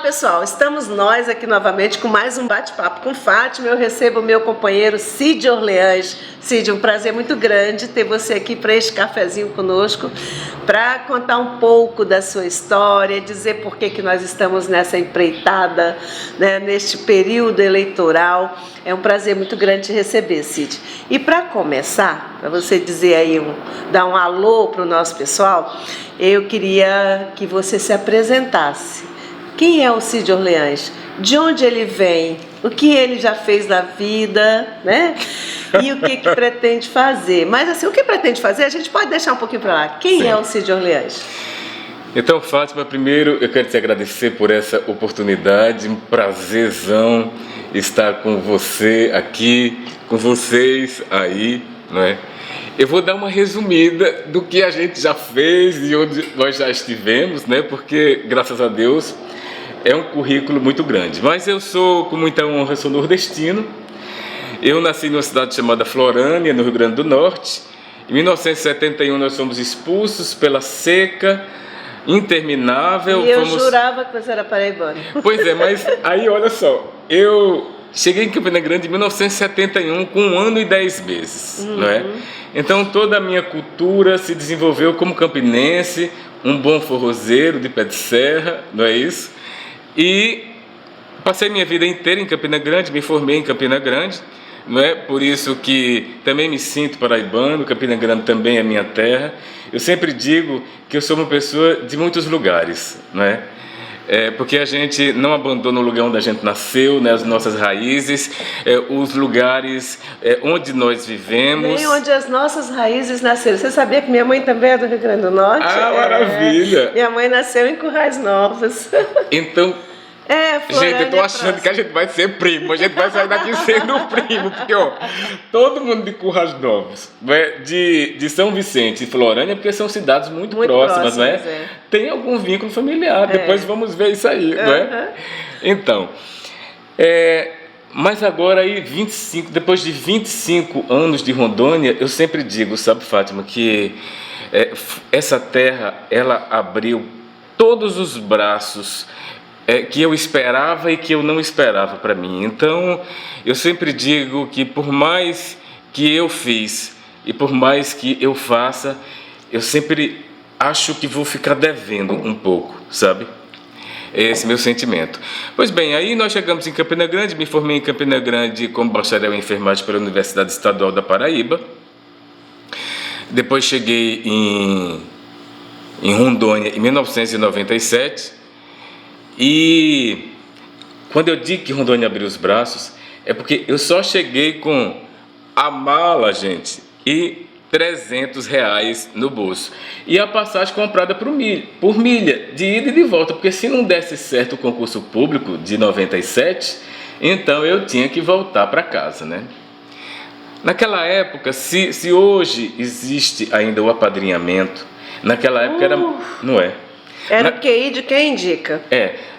pessoal, estamos nós aqui novamente com mais um bate-papo com Fátima. Eu recebo o meu companheiro Cid Orleans. Cid, um prazer muito grande ter você aqui para este cafezinho conosco, para contar um pouco da sua história, dizer por que nós estamos nessa empreitada, né, neste período eleitoral. É um prazer muito grande te receber, Cid. E para começar, para você dizer aí, dar um alô para o nosso pessoal, eu queria que você se apresentasse. Quem é o Cid Orleans? De onde ele vem? O que ele já fez na vida, né? E o que pretende fazer? Mas assim, o que pretende fazer, a gente pode deixar um pouquinho para lá. Quem Sim. é o Cid Orleans? Então, Fátima, primeiro eu quero te agradecer por essa oportunidade, um prazerzão estar com você aqui, com vocês aí, não é? Eu vou dar uma resumida do que a gente já fez e onde nós já estivemos, né? Porque, graças a Deus, é um currículo muito grande. Mas eu sou, com muita honra, sou nordestino. Eu nasci numa cidade chamada Florânia, no Rio Grande do Norte. Em 1971 nós fomos expulsos pela seca interminável. E eu jurava que você era paraibano. Pois é, mas aí olha só, eu cheguei em Campina Grande em 1971 com 1 ano e 10 meses, não é? Então toda a minha cultura se desenvolveu como campinense, um bom forrozeiro de pé de serra, não é isso? E passei minha vida inteira em Campina Grande, me formei em Campina Grande, não é? Por isso que também me sinto paraibano, Campina Grande também é minha terra. Eu sempre digo que eu sou uma pessoa de muitos lugares, não é? Porque a gente não abandona o lugar onde a gente nasceu, né, as nossas raízes, os lugares onde nós vivemos. Nem onde as nossas raízes nasceram. Você sabia que minha mãe também é do Rio Grande do Norte? Ah, maravilha! Minha mãe nasceu em Currais Novos. Então, gente, eu tô achando que a gente vai ser primo, a gente vai sair daqui sendo primo, porque ó, todo mundo de Currais Novos, de São Vicente e Florânia, porque são cidades muito próximas, não é? Tem algum vínculo familiar, depois vamos ver isso aí, não é? Então, mas agora aí, depois de 25 anos de Rondônia, eu sempre digo, sabe, Fátima, que essa terra, ela abriu todos os braços que eu esperava e que eu não esperava para mim. Então, eu sempre digo que por mais que eu fiz e por mais que eu faça, eu sempre acho que vou ficar devendo um pouco, sabe? Esse é meu sentimento. Pois bem, aí nós chegamos em Campina Grande, me formei em Campina Grande como bacharel em enfermagem pela Universidade Estadual da Paraíba. Depois cheguei em Rondônia em 1997. E quando eu digo que Rondônia abriu os braços, é porque eu só cheguei com a mala, gente, e R$300 no bolso. E a passagem comprada por milha, de ida e de volta, porque se não desse certo o concurso público de 97, então eu tinha que voltar para casa, né? Naquela época, se hoje existe ainda o apadrinhamento, naquela época era, não é? Era o QI de quem indica?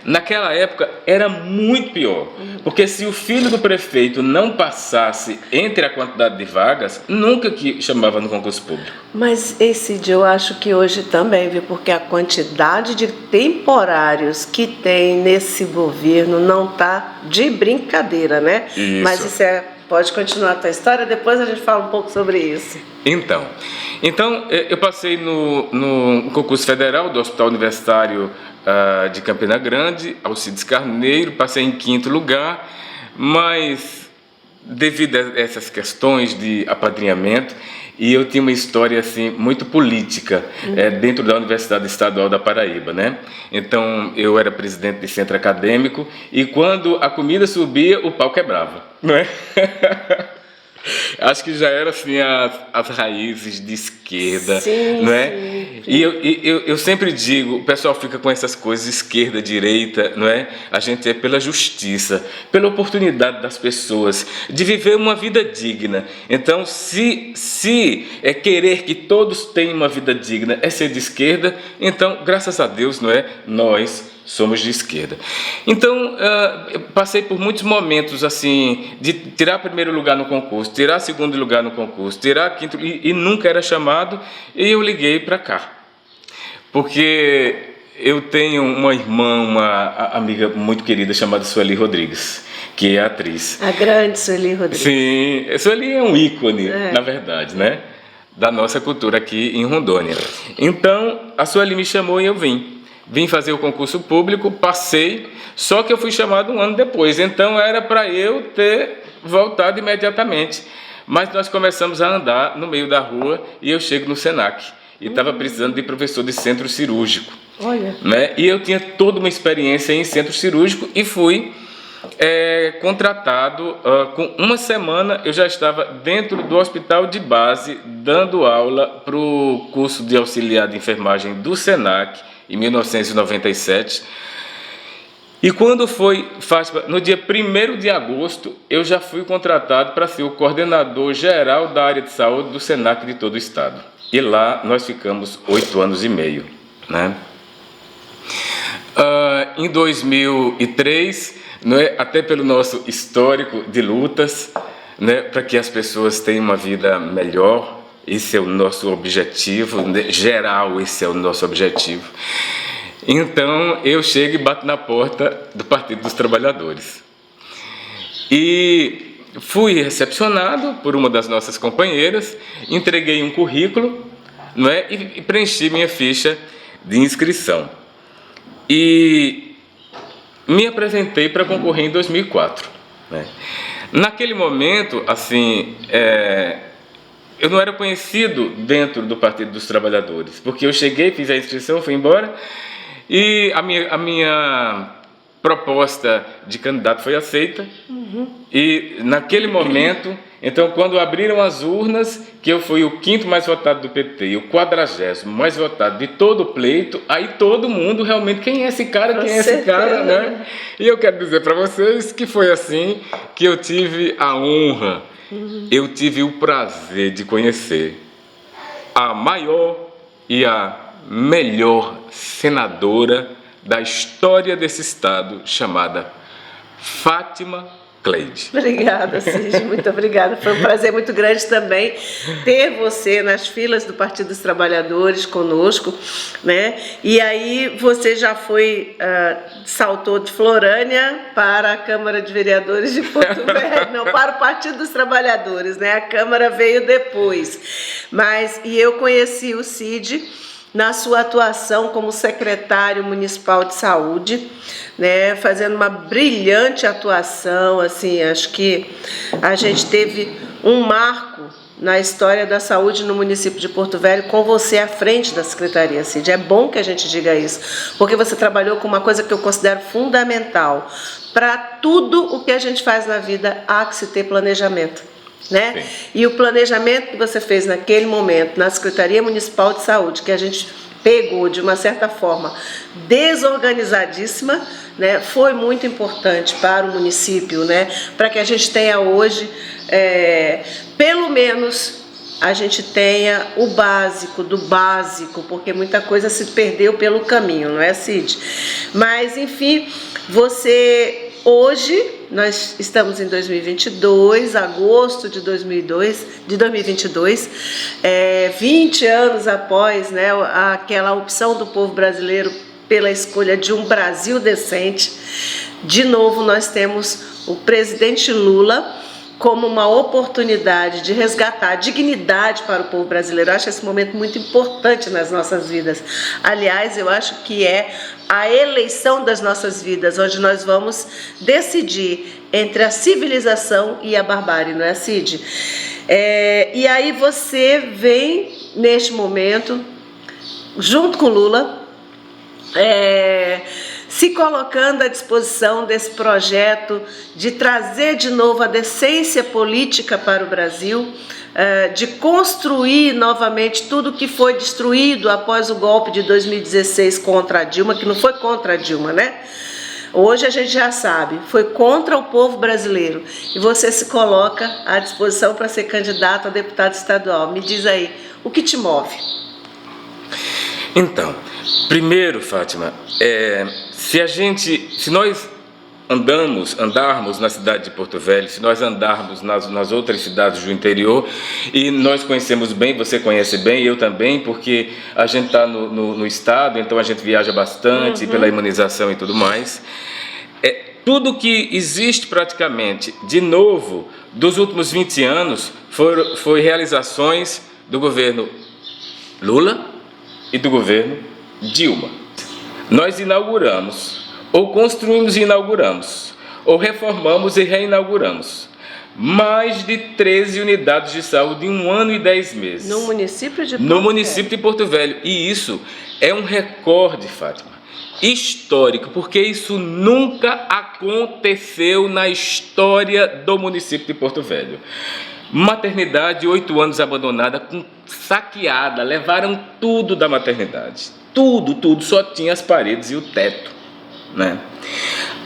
Naquela época era muito pior, porque se o filho do prefeito não passasse entre a quantidade de vagas, nunca que chamava no concurso público. Mas esse dia eu acho que hoje também, viu? Porque a quantidade de temporários que tem nesse governo não tá de brincadeira, né? Isso. Mas isso pode continuar a tua história, depois a gente fala um pouco sobre isso. Então eu passei no concurso federal do Hospital Universitário de Campina Grande, Alcides Carneiro, passei em 5º lugar, mas devido a essas questões de apadrinhamento, e eu tinha uma história assim muito política dentro da Universidade Estadual da Paraíba, né? Então eu era presidente de centro acadêmico e quando a comida subia, o pau quebrava, não é? Acho que já era assim as raízes de esquerda, sim, não é? Sim. E eu sempre digo, o pessoal fica com essas coisas esquerda, direita, não é? A gente é pela justiça, pela oportunidade das pessoas de viver uma vida digna. Então, se é querer que todos tenham uma vida digna é ser de esquerda, então, graças a Deus, não é? Nós somos de esquerda. Então, eu passei por muitos momentos assim, de tirar primeiro lugar no concurso, tirar segundo lugar no concurso, tirar quinto, e nunca era chamado, e eu liguei para cá. Porque eu tenho uma irmã, uma amiga muito querida chamada Sueli Rodrigues, que é atriz. A grande Sueli Rodrigues. Sim, Sueli é um ícone, na verdade, né? Da nossa cultura aqui em Rondônia. Então, a Sueli me chamou e eu vim. Vim fazer o concurso público, passei, só que eu fui chamado um ano depois. Então, era para eu ter voltado imediatamente. Mas nós começamos a andar no meio da rua e eu chego no Senac. E estava precisando de professor de centro cirúrgico. Olha. Né? E eu tinha toda uma experiência em centro cirúrgico e fui contratado. Com uma semana eu já estava dentro do hospital de base, dando aula para o curso de auxiliar de enfermagem do Senac, em 1997. E quando foi, Fátima, no dia 1º de agosto, eu já fui contratado para ser o coordenador geral da área de saúde do Senac de todo o estado. E lá nós ficamos 8 anos e meio. Né? Em 2003, né, até pelo nosso histórico de lutas, né, para que as pessoas tenham uma vida melhor, esse é o nosso objetivo, né, geral, esse é o nosso objetivo. Então eu chego e bato na porta do Partido dos Trabalhadores. E fui recepcionado por uma das nossas companheiras, entreguei um currículo, não é, e preenchi minha ficha de inscrição. E me apresentei para concorrer em 2004. Né? Naquele momento, assim, eu não era conhecido dentro do Partido dos Trabalhadores, porque eu cheguei, fiz a inscrição, fui embora, e a minha proposta de candidato foi aceita. E naquele momento, então, quando abriram as urnas, que eu fui o 5º mais votado do PT e o 40º mais votado de todo o pleito, aí todo mundo realmente, quem é esse cara, quem é esse cara, né? E eu quero dizer para vocês que foi assim que eu tive a honra, eu tive o prazer de conhecer a maior e a melhor senadora da história desse estado, chamada Fátima Cleide. Obrigada, Cid, muito obrigada. Foi um prazer muito grande também ter você nas filas do Partido dos Trabalhadores conosco, né? E aí você já foi, saltou de Florânia para a Câmara de Vereadores de Porto Velho, não, para o Partido dos Trabalhadores, né? A Câmara veio depois. E eu conheci o Cid na sua atuação como secretário municipal de saúde, né, fazendo uma brilhante atuação, assim, acho que a gente teve um marco na história da saúde no município de Porto Velho com você à frente da secretaria, Cid. É bom que a gente diga isso, porque você trabalhou com uma coisa que eu considero fundamental. Para tudo o que a gente faz na vida, há que se ter planejamento. Né? E o planejamento que você fez naquele momento na Secretaria Municipal de Saúde, que a gente pegou de uma certa forma desorganizadíssima, né, foi muito importante para o município, né, para que a gente tenha hoje, pelo menos a gente tenha o básico do básico, porque muita coisa se perdeu pelo caminho, não é, Cid? Mas enfim, hoje, nós estamos em 2022, agosto de 2022, 20 anos após, né, aquela opção do povo brasileiro pela escolha de um Brasil decente. De novo, nós temos o presidente Lula como uma oportunidade de resgatar a dignidade para o povo brasileiro. Eu acho esse momento muito importante nas nossas vidas. Aliás, eu acho que é a eleição das nossas vidas, onde nós vamos decidir entre a civilização e a barbárie, não é, Cid? E aí você vem, neste momento, junto com Lula, se colocando à disposição desse projeto de trazer de novo a decência política para o Brasil, de construir novamente tudo que foi destruído após o golpe de 2016 contra a Dilma, que não foi contra a Dilma, né? Hoje a gente já sabe, foi contra o povo brasileiro. E você se coloca à disposição para ser candidato a deputado estadual. Me diz aí, o que te move? Então, primeiro, Fátima, se nós andarmos na cidade de Porto Velho, se nós andarmos nas outras cidades do interior, e nós conhecemos bem, você conhece bem, eu também, porque a gente está no estado, então a gente viaja bastante pela imunização e tudo mais. Tudo que existe praticamente de novo dos últimos 20 anos foi realizações do governo Lula e do governo Dilma. Nós inauguramos, ou construímos e inauguramos, ou reformamos e reinauguramos mais de 13 unidades de saúde em 1 ano e 10 meses. No município de Porto Velho. No município de Porto Velho. E isso é um recorde, Fátima, histórico, porque isso nunca aconteceu na história do município de Porto Velho. Maternidade, 8 anos abandonada, saqueada, levaram tudo da maternidade. Tudo, só tinha as paredes e o teto, né?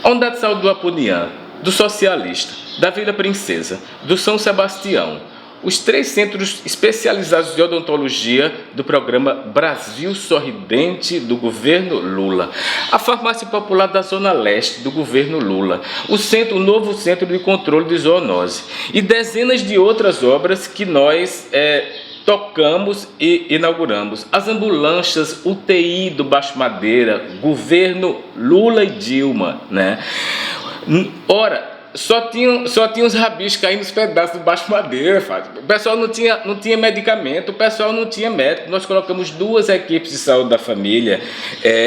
A unidade de saúde do Aponian, do Socialista, da Vila Princesa, do São Sebastião, os 3 centros especializados de odontologia do programa Brasil Sorridente do governo Lula, a farmácia popular da Zona Leste do governo Lula, o novo centro de controle de zoonose e dezenas de outras obras que nós tocamos e inauguramos. As ambulâncias UTI do Baixo Madeira, governo Lula e Dilma, né? Ora, só tinha os rabis caindo nos pedaços do Baixo Madeira, Fátima. O pessoal não tinha medicamento, o pessoal não tinha médico. Nós colocamos 2 equipes de saúde da família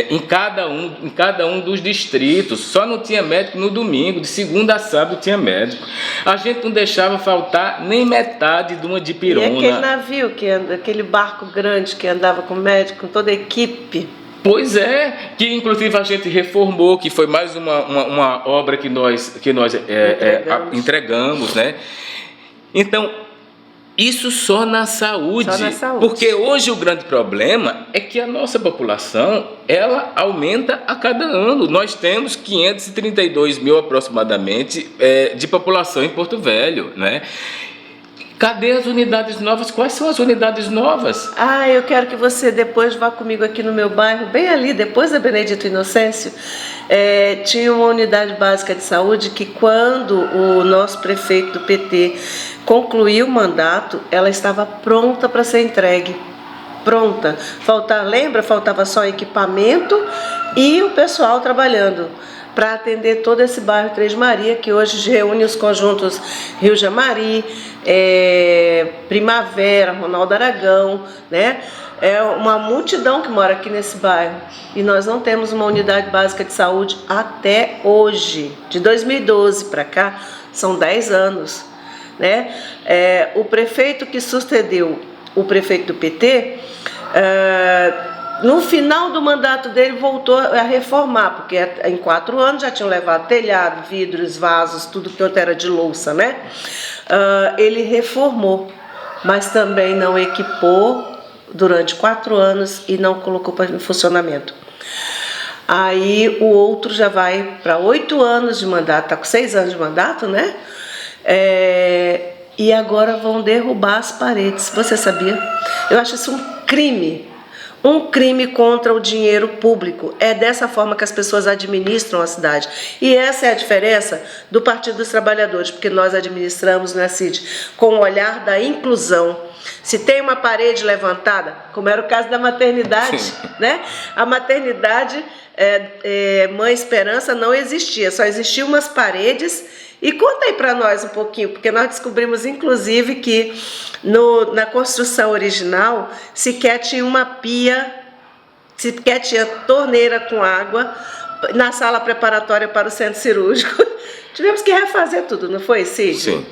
em cada um dos distritos. Só não tinha médico no domingo, de segunda a sábado tinha médico. A gente não deixava faltar nem metade de uma dipirona. E aquele navio aquele barco grande que andava com médico, com toda a equipe. Pois é, que inclusive a gente reformou, que foi mais uma obra que nós entregamos, né? Então, isso só na saúde, porque hoje o grande problema é que a nossa população, ela aumenta a cada ano. Nós temos 532 mil aproximadamente de população em Porto Velho, né? Cadê as unidades novas? Quais são as unidades novas? Eu quero que você depois vá comigo aqui no meu bairro, bem ali, depois da Benedito Inocêncio. Tinha uma unidade básica de saúde que, quando o nosso prefeito do PT concluiu o mandato, ela estava pronta para ser entregue. Pronta. Faltava só equipamento e o pessoal trabalhando para atender todo esse bairro Três Maria, que hoje reúne os conjuntos Rio Jamari, Primavera, Ronaldo Aragão, né? É uma multidão que mora aqui nesse bairro. E nós não temos uma unidade básica de saúde até hoje. De 2012 para cá, são 10 anos, né? O prefeito que sucedeu o prefeito do PT... no final do mandato dele voltou a reformar, porque em 4 anos já tinham levado telhado, vidros, vasos, tudo que era de louça, né? Ele reformou, mas também não equipou durante 4 anos e não colocou em funcionamento. Aí o outro já vai para 8 anos de mandato, está com 6 anos de mandato, né? E agora vão derrubar as paredes. Você sabia? Eu acho isso um crime. Um crime contra o dinheiro público. É dessa forma que as pessoas administram a cidade. E essa é a diferença do Partido dos Trabalhadores, porque nós administramos, né, Cid, com o olhar da inclusão. Se tem uma parede levantada, como era o caso da maternidade, né? A maternidade Mãe Esperança não existia, só existiam umas paredes. E conta aí para nós um pouquinho, porque nós descobrimos, inclusive, que na construção original sequer tinha uma pia, sequer tinha torneira com água na sala preparatória para o centro cirúrgico. Tivemos que refazer tudo, não foi, Cid? Sim.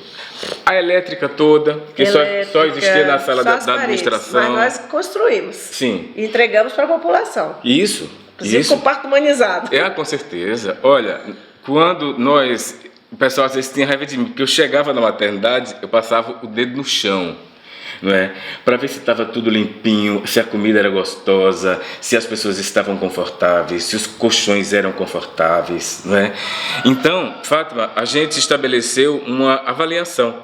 A elétrica toda, que só existia na sala da administração. Mas nós construímos. Sim. E entregamos para a população. Isso. Inclusive com parto humanizado. Com certeza. Olha, quando nós... O pessoal às vezes tinha raiva de mim, porque eu chegava na maternidade, eu passava o dedo no chão, não é? Para ver se estava tudo limpinho, se a comida era gostosa, se as pessoas estavam confortáveis, se os colchões eram confortáveis, não é? Então, Fátima, a gente estabeleceu uma avaliação.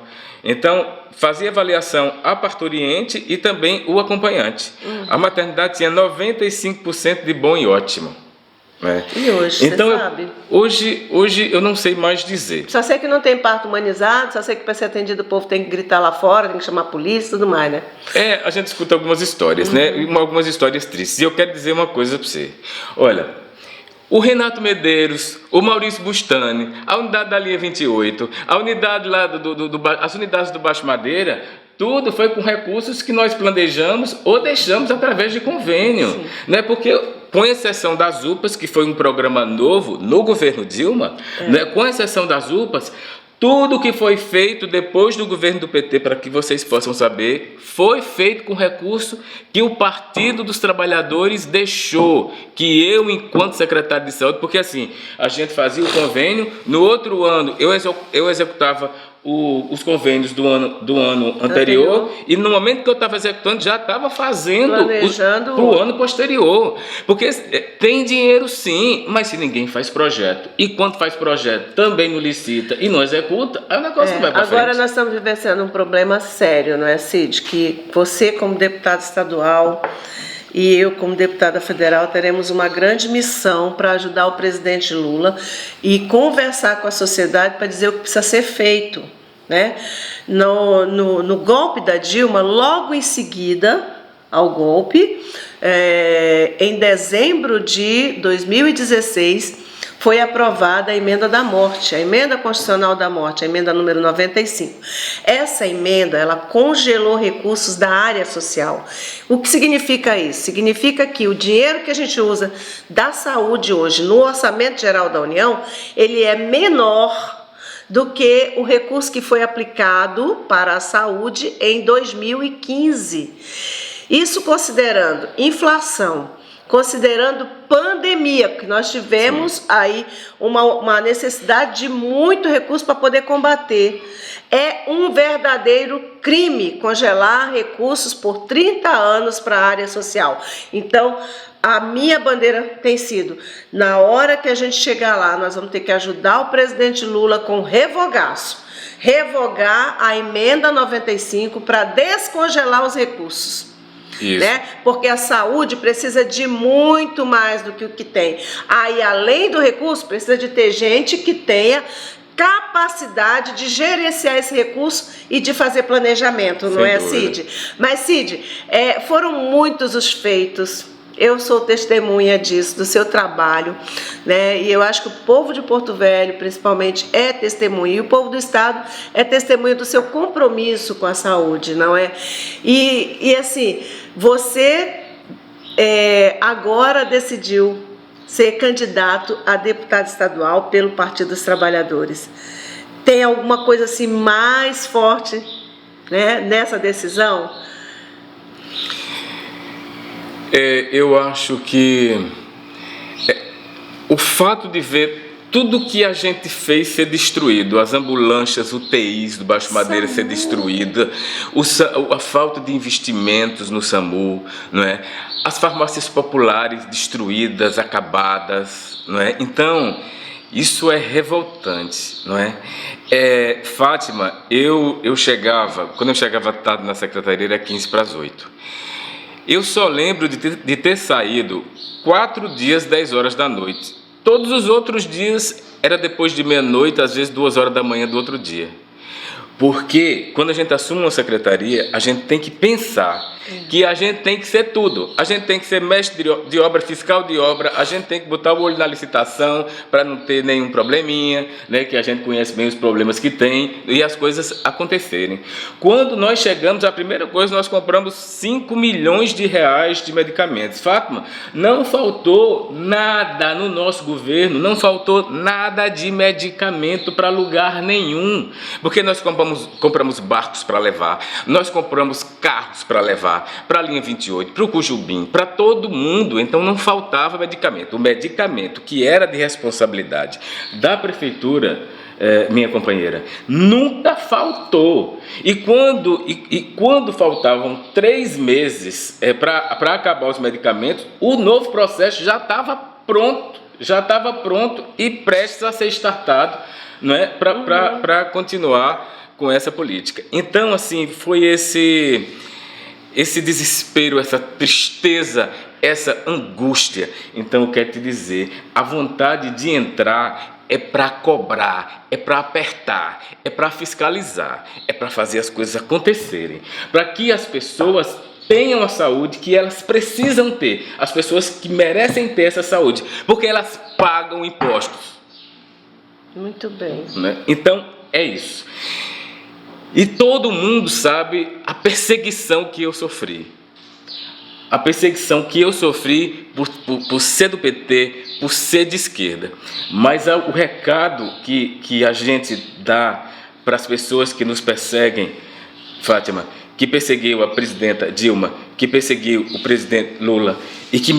Então, fazia avaliação a parturiente e também o acompanhante. A maternidade tinha 95% de bom e ótimo. né? E hoje, então, você sabe? Hoje eu não sei mais dizer. Só sei que não tem parto humanizado, só sei que para ser atendido o povo tem que gritar lá fora, tem que chamar a polícia e tudo mais, né? A gente escuta algumas histórias, né? Algumas histórias tristes. E eu quero dizer uma coisa para você. Olha, o Renato Medeiros, o Maurício Bustani, a unidade da linha 28, a unidade lá as unidades do Baixo Madeira, tudo foi com recursos que nós planejamos ou deixamos através de convênio, né? Porque, com exceção das UPAs, que foi um programa novo no governo Dilma, né? Com exceção das UPAs, tudo que foi feito depois do governo do PT, para que vocês possam saber, foi feito com recurso que o Partido dos Trabalhadores deixou, que eu, enquanto secretário de saúde, porque assim, a gente fazia o convênio, no outro ano eu executava os convênios do ano anterior, e no momento que eu estava executando, já estava fazendo para o ano posterior. Porque tem dinheiro sim, mas se ninguém faz projeto, e quando faz projeto também não licita e não executa, aí o negócio não vai para frente. Agora nós estamos vivenciando um problema sério, não é, Cid? Que você, como deputado estadual, e eu, como deputada federal, teremos uma grande missão para ajudar o presidente Lula e conversar com a sociedade para dizer o que precisa ser feito, né? No golpe da Dilma, logo em seguida ao golpe, em dezembro de 2016, foi aprovada a emenda da morte, a emenda constitucional da morte, a emenda número 95. Essa emenda, ela congelou recursos da área social. O que significa isso? Significa que o dinheiro que a gente usa da saúde hoje no Orçamento Geral da União, ele é menor do que o recurso que foi aplicado para a saúde em 2015. Isso considerando inflação, considerando pandemia, porque nós tivemos aí uma necessidade de muito recurso para poder combater. É um verdadeiro crime congelar recursos por 30 anos para a área social. Então, a minha bandeira tem sido, na hora que a gente chegar lá, nós vamos ter que ajudar o presidente Lula com revogaço. Revogar a emenda 95 para descongelar os recursos. Né? Porque a saúde precisa de muito mais do que o que tem. Aí, além do recurso, precisa de ter gente que tenha capacidade de gerenciar esse recurso e de fazer planejamento, não é, Cid? Mas, Cid, foram muitos os feitos. Eu sou testemunha disso, do seu trabalho, né? E eu acho que o povo de Porto Velho, principalmente, é testemunha. E o povo do estado é testemunha do seu compromisso com a saúde, não é? E assim, você agora decidiu ser candidato a deputado estadual pelo Partido dos Trabalhadores. Tem alguma coisa assim mais forte, né, nessa decisão? Eu acho que o fato de ver tudo que a gente fez ser destruído, as ambulâncias, UTIs do Baixo Madeira ser destruída, a falta de investimentos no SAMU, não é? As farmácias populares destruídas, acabadas, não é? Então, isso é revoltante, não é? Fátima, quando eu chegava tarde na secretaria, era 7:45. Eu só lembro de ter saído 4 dias, 10 horas da noite. Todos os outros dias era depois de meia-noite, às vezes 2 horas da manhã do outro dia. Porque quando a gente assume uma secretaria, a gente tem que pensar que a gente tem que ser tudo. A gente tem que ser mestre de obra, fiscal de obra, a gente tem que botar o olho na licitação para não ter nenhum probleminha, né, que a gente conhece bem os problemas que tem e as coisas acontecerem. Quando nós chegamos, a primeira coisa, nós compramos 5 milhões de reais de medicamentos. Fátima, não faltou nada no nosso governo, não faltou nada de medicamento para lugar nenhum, porque nós compramos barcos para levar, nós compramos carros para levar, para a linha 28, para o Cujubim, para todo mundo. Então não faltava medicamento. O medicamento que era de responsabilidade da prefeitura, minha companheira, nunca faltou. E quando faltavam 3 meses para acabar os medicamentos, o novo processo já estava pronto e prestes a ser startado, não é? Para continuar com essa política. Então, assim, foi esse desespero, essa tristeza essa angústia. Então eu quero te dizer, a vontade de entrar é para cobrar, é para apertar, é para fiscalizar, é para fazer as coisas acontecerem, para que as pessoas tenham a saúde que elas precisam ter, as pessoas que merecem ter essa saúde, porque elas pagam impostos. Muito bem. Né? Então é isso. E todo mundo sabe a perseguição que eu sofri. A perseguição que eu sofri por ser do PT, por ser de esquerda. Mas o recado que a gente dá para as pessoas que nos perseguem, Fátima, que perseguiu a presidenta Dilma, que perseguiu o presidente Lula e que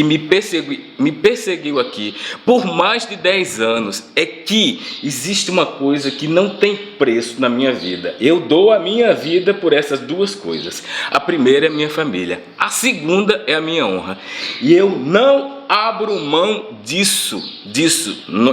me perseguiu aqui por mais de 10 anos, é que existe uma coisa que não tem preço na minha vida. Eu dou a minha vida por essas duas coisas. A primeira é a minha família, a segunda é a minha honra. E eu não abro mão disso.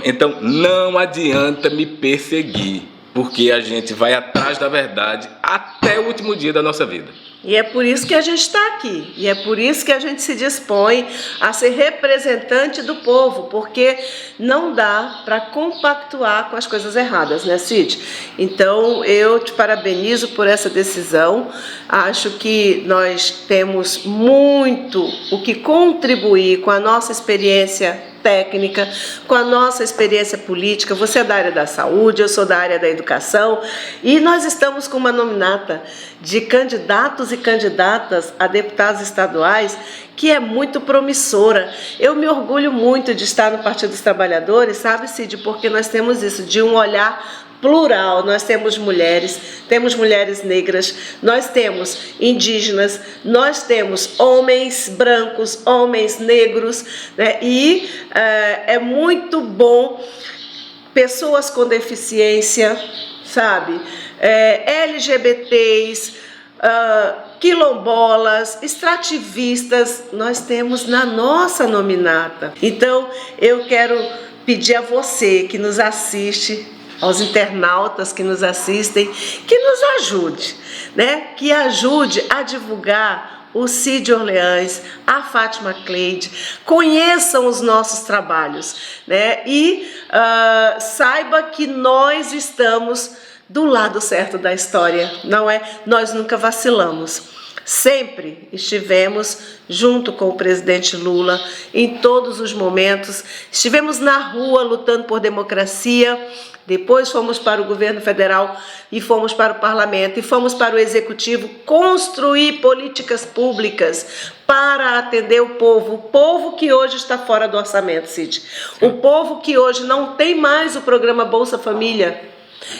Então não adianta me perseguir, porque a gente vai atrás da verdade até o último dia da nossa vida. E é por isso que a gente está aqui, e é por isso que a gente se dispõe a ser representante do povo, porque não dá para compactuar com as coisas erradas, né, Cid? Então eu te parabenizo por essa decisão, acho que nós temos muito o que contribuir com a nossa experiência técnica, com a nossa experiência política. Você é da área da saúde, eu sou da área da educação, e nós estamos com uma nominata de candidatos e candidatas a deputados estaduais que é muito promissora. Eu me orgulho muito de estar no Partido dos Trabalhadores, sabe, Cid, porque nós temos isso, de um olhar plural. Nós temos mulheres negras, nós temos indígenas, nós temos homens brancos, homens negros, né? E é muito bom pessoas com deficiência, sabe? LGBTs, quilombolas, extrativistas, nós temos na nossa nominata. Então eu quero pedir a você que nos assiste, aos internautas que nos assistem, que nos ajude, né? Que ajude a divulgar o Cid Orleans, a Fátima Cleide, conheçam os nossos trabalhos, né? E saiba que nós estamos do lado certo da história, não é? Nós nunca vacilamos. Sempre estivemos junto com o presidente Lula em todos os momentos, estivemos na rua lutando por democracia, depois fomos para o governo federal e fomos para o parlamento e fomos para o executivo construir políticas públicas para atender o povo que hoje está fora do orçamento, Cid. O povo que hoje não tem mais o programa Bolsa Família,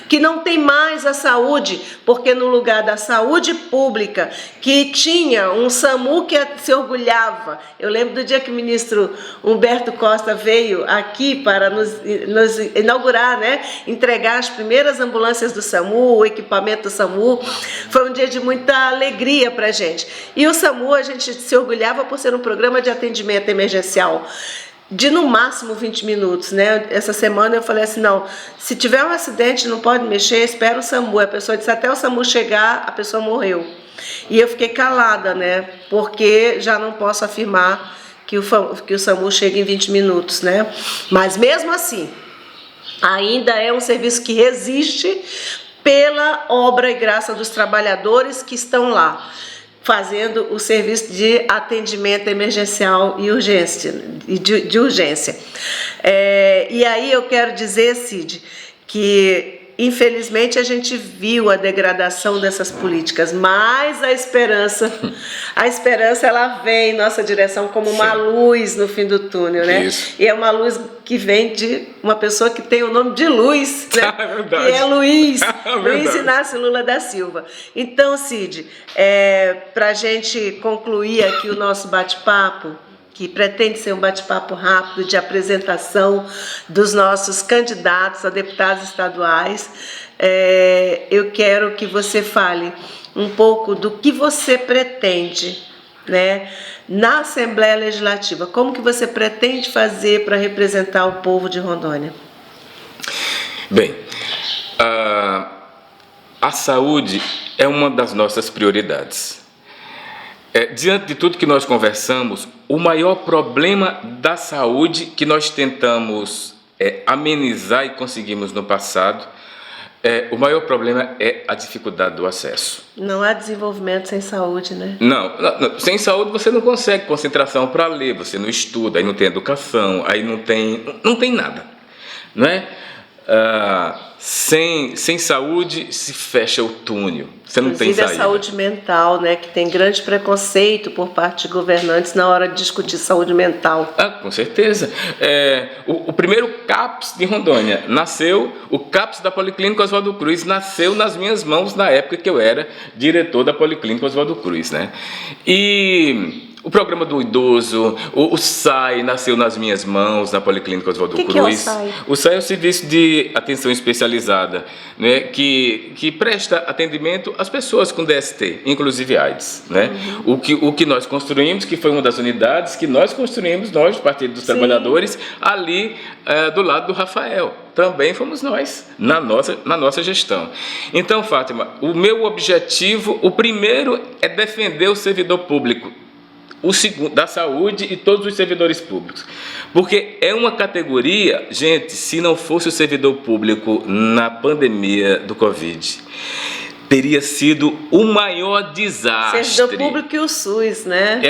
que não tem mais a saúde, porque no lugar da saúde pública, que tinha um SAMU que se orgulhava. Eu lembro do dia que o ministro Humberto Costa veio aqui para nos inaugurar, né? Entregar as primeiras ambulâncias do SAMU, o equipamento do SAMU. Foi um dia de muita alegria para a gente. E o SAMU, a gente se orgulhava por ser um programa de atendimento emergencial de no máximo 20 minutos, né? Essa semana eu falei assim, não, se tiver um acidente não pode mexer, espera o SAMU. A pessoa disse, até o SAMU chegar, a pessoa morreu. E eu fiquei calada, né? Porque já não posso afirmar que o SAMU chega em 20 minutos, né? Mas mesmo assim, ainda é um serviço que resiste pela obra e graça dos trabalhadores que estão lá, fazendo o serviço de atendimento emergencial e de urgência. E aí eu quero dizer, Cid, que infelizmente a gente viu a degradação dessas políticas, mas a esperança ela vem em nossa direção como uma luz no fim do túnel, né? Isso. E é uma luz que vem de uma pessoa que tem o nome de Luz, né? Que é Luiz, Luiz Inácio Lula da Silva. Então, Cid, para a gente concluir aqui o nosso bate-papo, que pretende ser um bate-papo rápido de apresentação dos nossos candidatos a deputados estaduais, eu quero que você fale um pouco do que você pretende, né, na Assembleia Legislativa. Como que você pretende fazer para representar o povo de Rondônia? Bem, a saúde é uma das nossas prioridades. Diante de tudo que nós conversamos, o maior problema da saúde que nós tentamos amenizar e conseguimos no passado, o maior problema é a dificuldade do acesso. Não há desenvolvimento sem saúde, né? Não, sem saúde você não consegue concentração para ler, você não estuda, aí não tem educação, aí não tem nada, não é? Sem saúde se fecha o túnel, você não tem saída. A saúde mental, né, que tem grande preconceito por parte de governantes na hora de discutir saúde mental. Com certeza. O primeiro CAPS de Rondônia nasceu, o CAPS da Policlínica Oswaldo Cruz nasceu nas minhas mãos na época que eu era diretor da Policlínica Oswaldo Cruz, né? E o programa do idoso, o SAI nasceu nas minhas mãos na Policlínica Oswaldo Cruz. Que é o SAI? O SAI é o Serviço de Atenção Especializada, né, que presta atendimento às pessoas com DST, inclusive AIDS. Né? O que nós construímos, que foi uma das unidades que nós construímos, nós, do Partido dos Trabalhadores, ali do lado do Rafael. Também fomos nós, na nossa gestão. Então, Fátima, o meu objetivo, o primeiro é defender o servidor público, o segundo, da saúde e todos os servidores públicos. Porque é uma categoria, gente, se não fosse o servidor público na pandemia do Covid, teria sido o maior desastre. Servidor público e o SUS, né?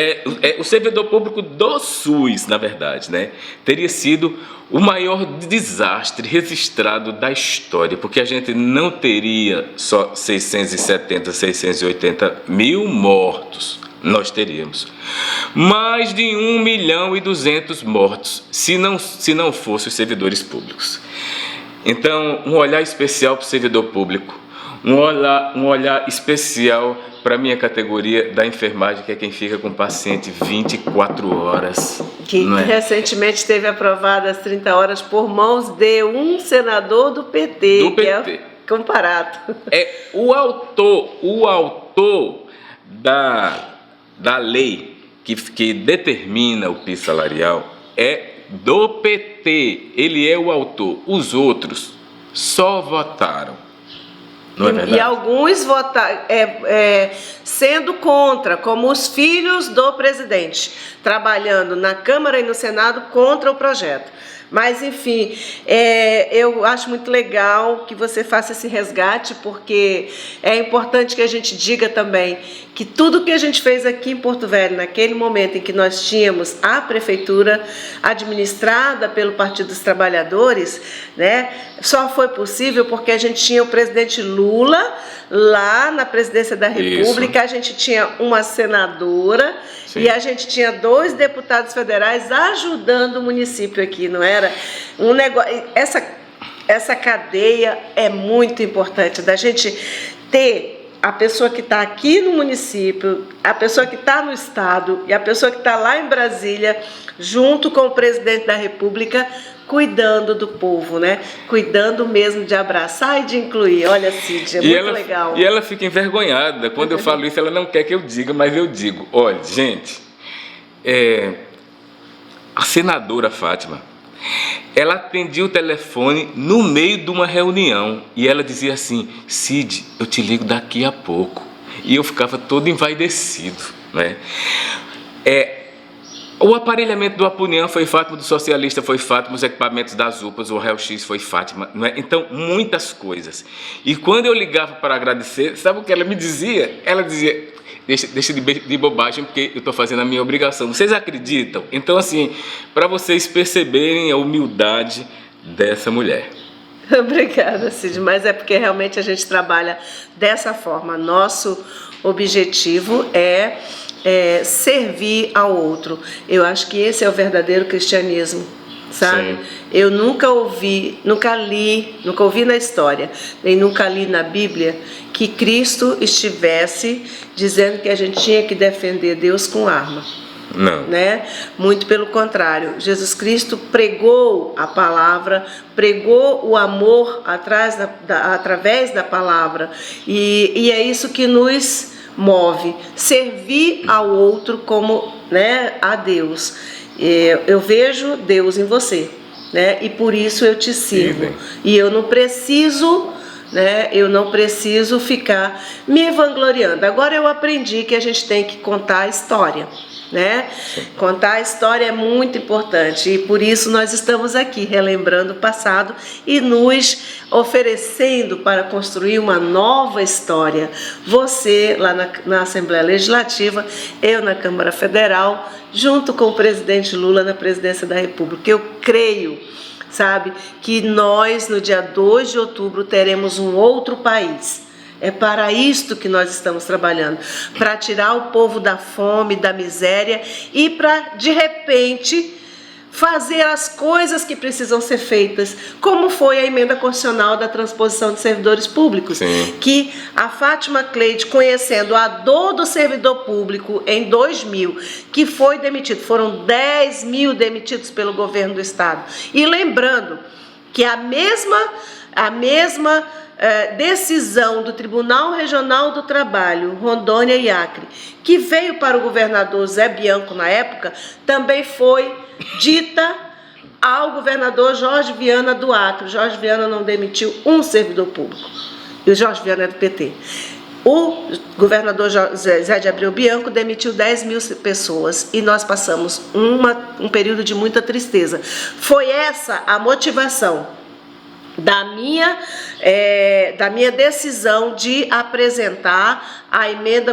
O servidor público do SUS, na verdade, né? Teria sido o maior desastre registrado da história, porque a gente não teria só 670, 680 mil mortos. Nós teríamos mais de 1.200.000 mortos se não fossem os servidores públicos. Então, um olhar especial para o servidor público, um olhar especial para a minha categoria da enfermagem, que é quem fica com o paciente 24 horas. Que recentemente teve aprovada as 30 horas por mãos de um senador do PT. Que é comparado. O autor da lei que determina o piso salarial é do PT, ele é o autor, os outros só votaram, não é verdade? E alguns votaram sendo contra, como os filhos do presidente, trabalhando na Câmara e no Senado contra o projeto. Mas, enfim, eu acho muito legal que você faça esse resgate, porque é importante que a gente diga também que tudo que a gente fez aqui em Porto Velho, naquele momento em que nós tínhamos a prefeitura administrada pelo Partido dos Trabalhadores, né, só foi possível porque a gente tinha o presidente Lula lá na presidência da República, a gente tinha uma senadora. Sim. E a gente tinha 2 deputados federais ajudando o município aqui, não era? Um negócio, essa cadeia é muito importante, da gente ter a pessoa que está aqui no município, a pessoa que está no estado e a pessoa que está lá em Brasília, junto com o presidente da República, cuidando do povo, né? Cuidando mesmo de abraçar e de incluir. Olha, Cid, é muito legal. E ela fica envergonhada. Quando eu falo isso, ela não quer que eu diga, mas eu digo. Olha, gente, a senadora Fátima, ela atendia o telefone no meio de uma reunião e ela dizia assim: Cid, eu te ligo daqui a pouco. E eu ficava todo envaidecido, né? O aparelhamento do Apunian foi Fátima, do Socialista foi Fátima, os equipamentos das UPAs, o Raio-X foi Fátima, não é? Então, muitas coisas. E quando eu ligava para agradecer, sabe o que ela me dizia? Ela dizia: deixa de bobagem, porque eu estou fazendo a minha obrigação. Vocês acreditam? Então, assim, para vocês perceberem a humildade dessa mulher. Obrigada, Cid, mas é porque realmente a gente trabalha dessa forma. Nosso objetivo é servir ao outro. Eu acho que esse é o verdadeiro cristianismo, sabe? Sim. Eu nunca ouvi na história, nem nunca li na Bíblia que Cristo estivesse dizendo que a gente tinha que defender Deus com arma. Não. Né? Muito pelo contrário, Jesus Cristo pregou a palavra, pregou o amor através da palavra, e é isso que nos move, servir ao outro como, né, a Deus. Eu vejo Deus em você, né? E por isso eu te sirvo. E eu não preciso né? Eu não preciso ficar me vangloriando. Agora eu aprendi que a gente tem que contar a história, né? Contar a história é muito importante e por isso nós estamos aqui relembrando o passado e nos oferecendo para construir uma nova história. Você lá na Assembleia Legislativa, eu na Câmara Federal, junto com o presidente Lula na presidência da República. Eu creio, sabe, que nós no dia 2 de outubro teremos um outro país. É para isto que nós estamos trabalhando, para tirar o povo da fome, da miséria e para, de repente, fazer as coisas que precisam ser feitas, como foi a emenda constitucional da transposição de servidores públicos. Sim. Que a Fátima Cleide, conhecendo a dor do servidor público em 2000, que foi demitido, foram 10 mil demitidos pelo governo do estado, e lembrando que a mesma decisão do Tribunal Regional do Trabalho, Rondônia e Acre, que veio para o governador Zé Bianco na época, também foi dita ao governador Jorge Viana do Acre. Jorge Viana não demitiu um servidor público, e o Jorge Viana é do PT. O governador Zé de Abreu Bianco demitiu 10 mil pessoas e nós passamos um período de muita tristeza. Foi essa a motivação da minha decisão de apresentar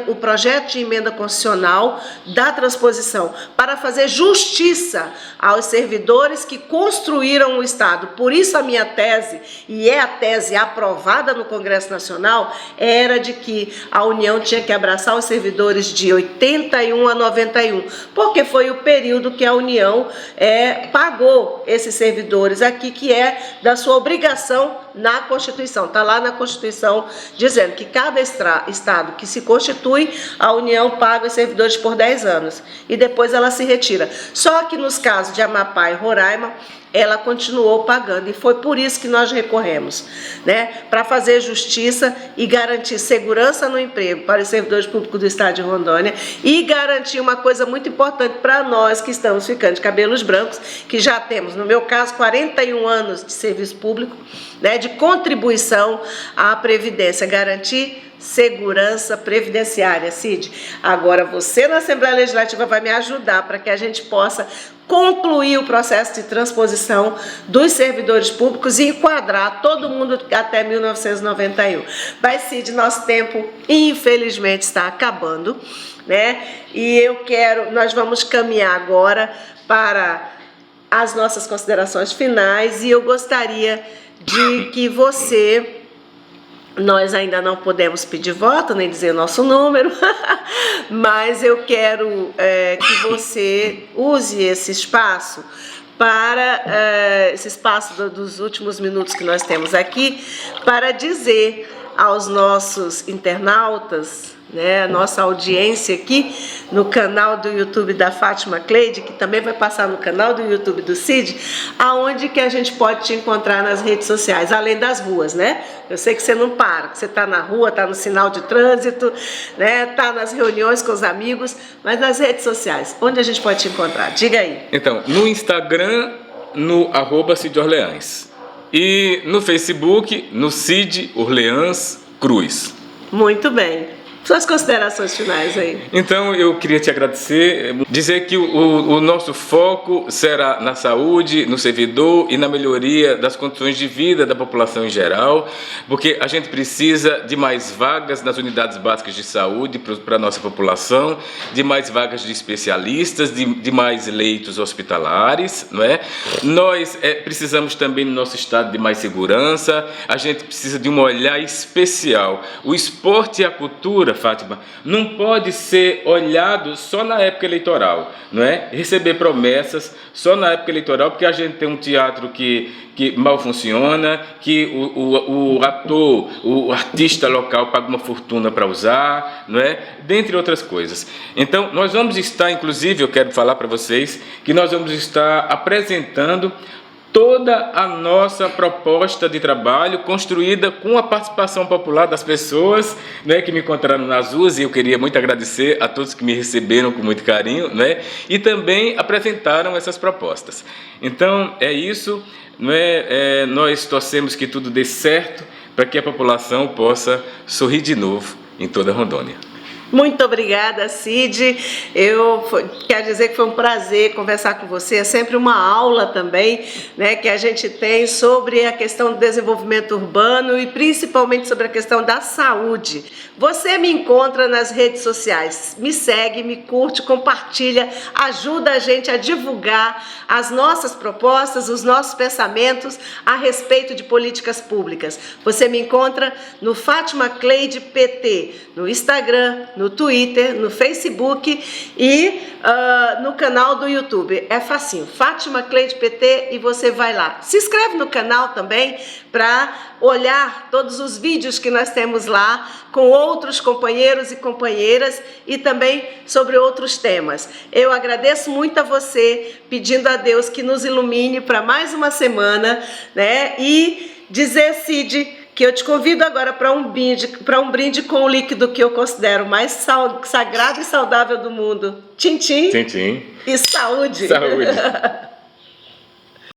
o projeto de emenda constitucional da transposição para fazer justiça aos servidores que construíram o Estado. Por isso a minha tese, e é a tese aprovada no Congresso Nacional, era de que a União tinha que abraçar os servidores de 81 a 91, porque foi o período que a União pagou esses servidores aqui, que é da sua obrigação na Constituição. Está lá na Constituição dizendo que cada estado que se constitui, a União paga os servidores por 10 anos e depois ela se retira. Só que nos casos de Amapá e Roraima, ela continuou pagando e foi por isso que nós recorremos, né? Para fazer justiça e garantir segurança no emprego para os servidores públicos do estado de Rondônia e garantir uma coisa muito importante para nós que estamos ficando de cabelos brancos, que já temos, no meu caso, 41 anos de serviço público, né? De contribuição à Previdência, garantir segurança previdenciária. Cid, agora você na Assembleia Legislativa vai me ajudar para que a gente possa concluir o processo de transposição dos servidores públicos e enquadrar todo mundo até 1991. Mas, Cid, nosso tempo, infelizmente, está acabando, né? E nós vamos caminhar agora para as nossas considerações finais e eu gostaria de que você... Nós ainda não podemos pedir voto, nem dizer o nosso número, mas eu quero que você use esse espaço dos últimos minutos que nós temos aqui, para dizer aos nossos internautas, né, a nossa audiência aqui no canal do YouTube da Fátima Cleide, que também vai passar no canal do YouTube do Cid, aonde que a gente pode te encontrar nas redes sociais, além das ruas, né? Eu sei que você não para, que você está na rua, está no sinal de trânsito, né? Está nas reuniões com os amigos, mas nas redes sociais, onde a gente pode te encontrar? Diga aí. Então, no Instagram, no @CidOrleans, e no Facebook, no Cid Orleans Cruz. Muito bem. Suas considerações finais aí. Então, eu queria te agradecer, dizer que o nosso foco será na saúde, no servidor e na melhoria das condições de vida da população em geral, porque a gente precisa de mais vagas nas unidades básicas de saúde para a nossa população, de mais vagas de especialistas, de mais leitos hospitalares, não é? Nós precisamos também no nosso estado de mais segurança, a gente precisa de um olhar especial. O esporte e a cultura, Fátima, não pode ser olhado só na época eleitoral, não é? Receber promessas só na época eleitoral, porque a gente tem um teatro que mal funciona, que o ator, o artista local paga uma fortuna para usar, não é? Dentre outras coisas. Então, nós vamos estar, inclusive, eu quero falar para vocês, que nós vamos estar apresentando toda a nossa proposta de trabalho construída com a participação popular das pessoas, né, que me encontraram nas ruas, e eu queria muito agradecer a todos que me receberam com muito carinho, né, e também apresentaram essas propostas. Então, é isso, não é? Nós torcemos que tudo dê certo, para que a população possa sorrir de novo em toda Rondônia. Muito obrigada, Cid. Quero dizer que foi um prazer conversar com você. É sempre uma aula também, né, que a gente tem sobre a questão do desenvolvimento urbano e principalmente sobre a questão da saúde. Você me encontra nas redes sociais. Me segue, me curte, compartilha, ajuda a gente a divulgar as nossas propostas, os nossos pensamentos a respeito de políticas públicas. Você me encontra no Fátima Cleide PT, no Instagram, no Twitter, no Facebook e no canal do YouTube. É facinho, Fátima Cleide PT, e você vai lá. Se inscreve no canal também para olhar todos os vídeos que nós temos lá com outros companheiros e companheiras e também sobre outros temas. Eu agradeço muito a você, pedindo a Deus que nos ilumine para mais uma semana, né? E dizer, Cid, que eu te convido agora para um brinde com o líquido que eu considero mais sagrado e saudável do mundo. Tchim, tchim. Tchim, tchim. E saúde. Saúde.